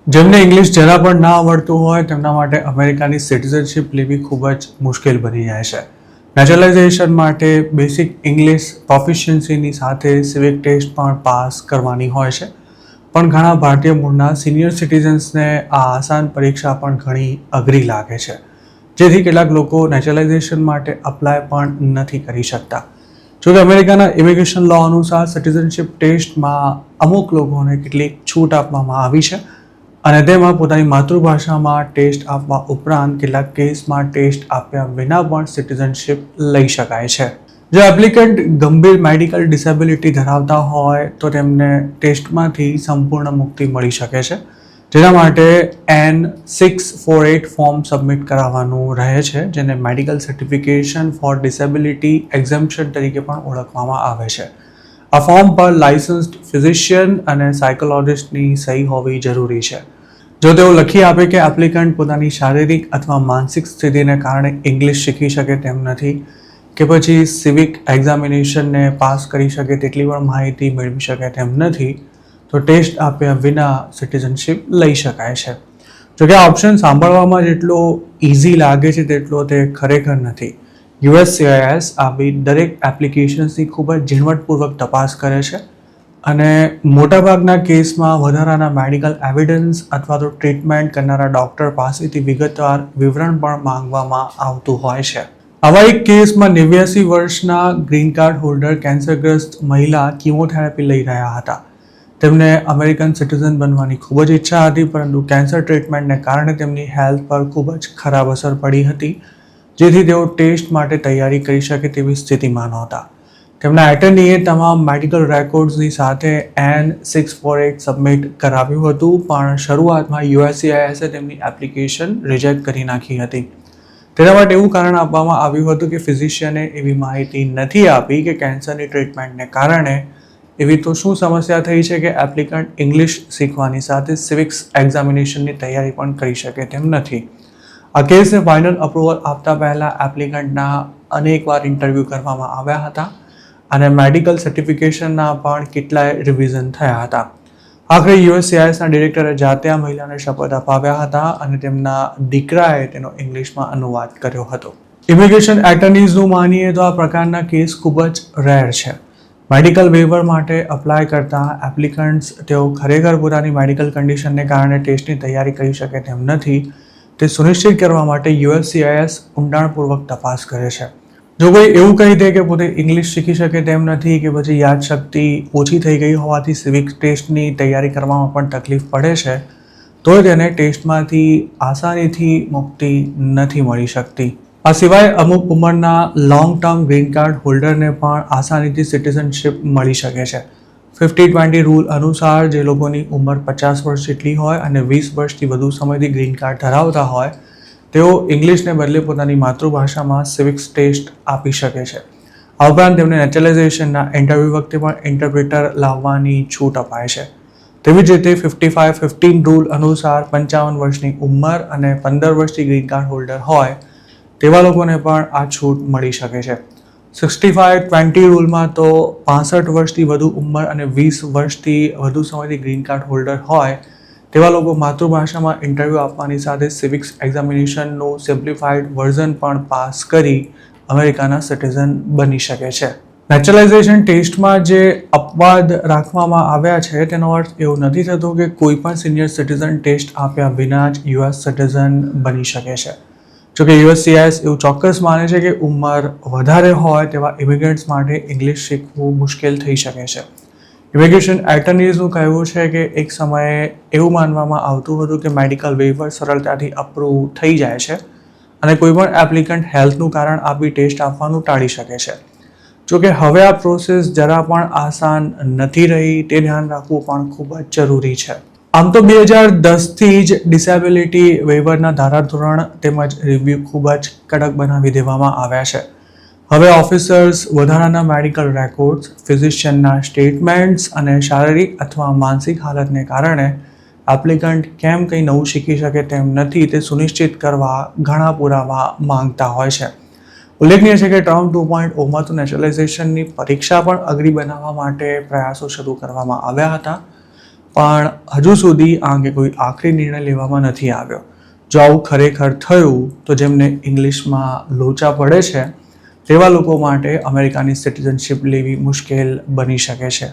જેમને ઇંગ્લિશ જરા પણ ના આવડતું હોય તેમના માટે અમેરિકાની સિટીઝનશિપ લેવી ખૂબ જ મુશ્કેલ બની જાય છે. નેચરલાઇઝેશન માટે બેસિક ઇંગ્લિશ પ્રોફિશિયન્સીની સાથે સિવિક ટેસ્ટ પણ પાસ કરવાની હોય છે. પણ ઘણા ભારતીય મૂળના સિનિયર સિટીઝન્સને આ આસાન પરીક્ષા પણ ઘણી અઘરી લાગે છે, જેથી કેટલાક લોકો નેચરલાઇઝેશન માટે અપ્લાય પણ નથી કરી શકતા. જોકે અમેરિકાના ઇમિગ્રેશન લો અનુસાર સિટીઝનશિપ ટેસ્ટમાં અમુક લોકોને કેટલીક છૂટ આપવામાં આવી છે અને તેમાં પોતાની માતૃભાષામાં ટેસ્ટ આપવા ઉપરાંત કેટલાક કેસમાં ટેસ્ટ આપ્યા વિના પણ સિટીઝનશિપ લઈ શકાય છે. જો એપ્લિકન્ટ ગંભીર મેડિકલ ડિસેબિલિટી ધરાવતા હોય તો તેમને ટેસ્ટમાંથી સંપૂર્ણ મુક્તિ મળી શકે છે, જેના માટે N648 ફોર્મ સબમિટ કરાવવાનું રહે છે, જેને medical certification for disability exemption તરીકે પણ ઓળખવામાં આવે છે. આ ફોર્મ પર લાયસન્સ્ડ ફિઝિશિયન અને સાયકોલોજિસ્ટની સહી હોવી જરૂરી છે. જો તેઓ લખી આપે કે એપ્લિકન્ટ પોતાની શારીરિક અથવા માનસિક સ્થિતિને કારણે ઇંગ્લિશ શીખી શકે તેમ નથી કે પછી સિવિક એક્ઝામિનેશનને પાસ કરી શકે તેટલી પણ માહિતી મેળવી શકે તેમ નથી, તો ટેસ્ટ આપ્યા વિના સિટીઝનશિપ લઈ શકાય છે. જોકે આ ઓપ્શન સાંભળવામાં જેટલો ઇઝી લાગે છે તેટલો તે ખરેખર નથી. USCIS આવી દરેક એપ્લિકેશન્સની ખૂબ જ ઝીણવટપૂર્વક તપાસ કરે છે અને મોટાભાગના કેસમાં વધારાના મેડિકલ એવિડન્સ અથવા તો ટ્રીટમેન્ટ કરનારા ડૉક્ટર પાસેથી વિગતવાર વિવરણ પણ માંગવામાં આવતું હોય છે. આવા એક કેસમાં 89 વર્ષના ગ્રીન કાર્ડ હોલ્ડર કેન્સરગ્રસ્ત મહિલા કીમોથેરાપી લઈ રહ્યા હતા. તેમને અમેરિકન સિટીઝન બનવાની ખૂબ જ ઈચ્છા હતી, પરંતુ કેન્સર ટ્રીટમેન્ટને કારણે તેમની હેલ્થ પર ખૂબ જ ખરાબ અસર પડી હતી, જેથી તેઓ ટેસ્ટ માટે તૈયારી કરી શકે તેવી સ્થિતિમાં નહોતા. તેમના એટર્નીએ તમામ મેડિકલ રેકોર્ડ્સની સાથે N648 સબમિટ કરાવ્યું હતું, પણ શરૂઆતમાં USCISએ તેમની એપ્લિકેશન રિજેક્ટ કરી નાખી હતી. તેના માટે એવું કારણ આપવામાં આવ્યું હતું કે ફિઝિશિયને એવી માહિતી નથી આપી કે કેન્સરની ટ્રીટમેન્ટને કારણે એવી તો શું સમસ્યા થઈ છે કે એપ્લિકન્ટ ઇંગ્લિશ શીખવાની સાથે સિવિક્સ એક્ઝામિનેશનની તૈયારી પણ કરી શકે તેમ નથી. આ કેસને ફાઇનલ અપ્રુવલ આપતા પહેલા એપ્લિકન્ટના અનેકવાર ઇન્ટરવ્યૂ કરવામાં આવ્યા હતા અને મેડિકલ સર્ટિફિકેશનના પણ કેટલાય રિવિઝન થયા હતા. આખરે USCISના ડિરેક્ટરે જાતે આ મહિલાને શપથ અપાવ્યા હતા અને તેમના દીકરાએ તેનો ઇંગ્લિશમાં અનુવાદ કર્યો હતો. ઇમિગ્રેશન એટર્નીઝનું માનીએ તો આ પ્રકારના કેસ ખૂબ જ રેર છે. મેડિકલ વેવર માટે અપ્લાય કરતા એપ્લિકન્ટ્સ તેઓ ખરેખર પોતાની મેડિકલ કન્ડિશનને કારણે ટેસ્ટની તૈયારી કરી શકે તેમ નથી તે સુનિશ્ચિત કરવા માટે USCIS ઊંડાણપૂર્વક તપાસ કરે છે. જો કોઈ એવું કહી દે કે પોતે ઇંગ્લિશ શીખી શકે તેમ નથી કે પછી યાદશક્તિ ઓછી થઈ ગઈ હોવાથી સિવિક ટેસ્ટની તૈયારી કરવામાં પણ તકલીફ પડે છે, તો તેને ટેસ્ટમાંથી આસાનીથી મુક્તિ નથી મળી શકતી. આ સિવાય અમુક ઉંમરના લોંગ ટર્મ ગ્રીન કાર્ડ હોલ્ડરને પણ આસાનીથી સિટીઝનશિપ મળી શકે છે. 50-20 રૂલ અનુસાર જે લોકોની ઉંમર 50 વર્ષ જેટલી હોય અને 20 વર્ષથી વધુ સમયથી ગ્રીન કાર્ડ ધરાવતા હોય તેઓ ઇંગ્લિશને બદલે પોતાની માતૃભાષામાં સિવિક્સ ટેસ્ટ આપી શકે છે. આ ઉપરાંત તેમને નેચરલાઇઝેશનના ઇન્ટરવ્યૂ વખતે પણ ઇન્ટરપ્રિટર લાવવાની છૂટ અપાય છે. તેવી જ રીતે 55-15 રૂલ અનુસાર 55 વર્ષની ઉંમર અને 15 વર્ષથી ગ્રીન કાર્ડ હોલ્ડર હોય તેવા લોકોને પણ આ છૂટ મળી શકે છે. 65-20 રૂલમાં તો 65 વર્ષથી વધુ ઉંમર અને 20 વર્ષથી વધુ સમયથી ગ્રીન કાર્ડ હોલ્ડર હોય તેવા લોકો માતૃભાષામાં ઇન્ટરવ્યૂ આપવાની સાથે સિવિક્સ એક્ઝામિનેશનનું સિમ્પ્લિફાઈડ વર્ઝન પણ પાસ કરી અમેરિકાના સિટીઝન બની શકે છે. નેચરલાઇઝેશન ટેસ્ટમાં જે અપવાદ રાખવામાં આવ્યા છે તેનો અર્થ એવો નથી થતો કે કોઈ પણ સિનિયર સિટીઝન ટેસ્ટ આપ્યા વિના જ US સિટીઝન બની શકે છે. જોકે USCIS એવું ચોક્કસ માને છે કે ઉંમર વધારે હોય તેવા ઇમિગ્રન્ટ્સ માટે ઇંગ્લિશ શીખવું મુશ્કેલ થઈ શકે છે. ઇમિગ્રેશન એટર્નીઝનું કહેવું છે કે એક સમયે એવું માનવામાં આવતું હતું કે મેડિકલ વેવર સરળતાથી અપ્રૂવ થઈ જાય છે અને કોઈ પણ એપ્લિકન્ટ હેલ્થનું કારણ આપી ટેસ્ટ આપવાનું ટાળી શકે છે. જોકે હવે આ પ્રોસેસ જરા પણ આસાન નથી રહી તે ધ્યાન રાખવું પણ ખૂબ જ જરૂરી છે. આમ તો 2010થી જ ડિસેબિલિટી વેવરના ધારાધોરણ તેમજ રિવ્યૂ ખૂબ જ કડક બનાવી દેવામાં આવ્યા છે. હવે ઓફિસર્સ વધારાના મેડિકલ રેકોર્ડ્સ, ફિઝિશિયનના સ્ટેટમેન્ટ્સ અને શારીરિક અથવા માનસિક હાલતને કારણે એપ્લિકન્ટ કેમ કંઈ નવું શીખી શકે તેમ નથી તે સુનિશ્ચિત કરવા ઘણા પુરાવા માંગતા હોય છે. ઉલ્લેખનીય છે કે ટર્મ 2.0માં તો નેચરલાઇઝેશનની પરીક્ષા પણ અઘરી બનાવવા માટે પ્રયાસો શરૂ કરવામાં આવ્યા હતા, પણ હજુ સુધી આ અંગે કોઈ આખરી નિર્ણય લેવામાં નથી આવ્યો. જો આવું ખરેખર થયું તો જેમને ઇંગ્લિશમાં લોચા પડે છે તેવા લોકો માટે અમેરિકાની સિટીઝનશિપ લેવી મુશ્કેલ બની શકે છે.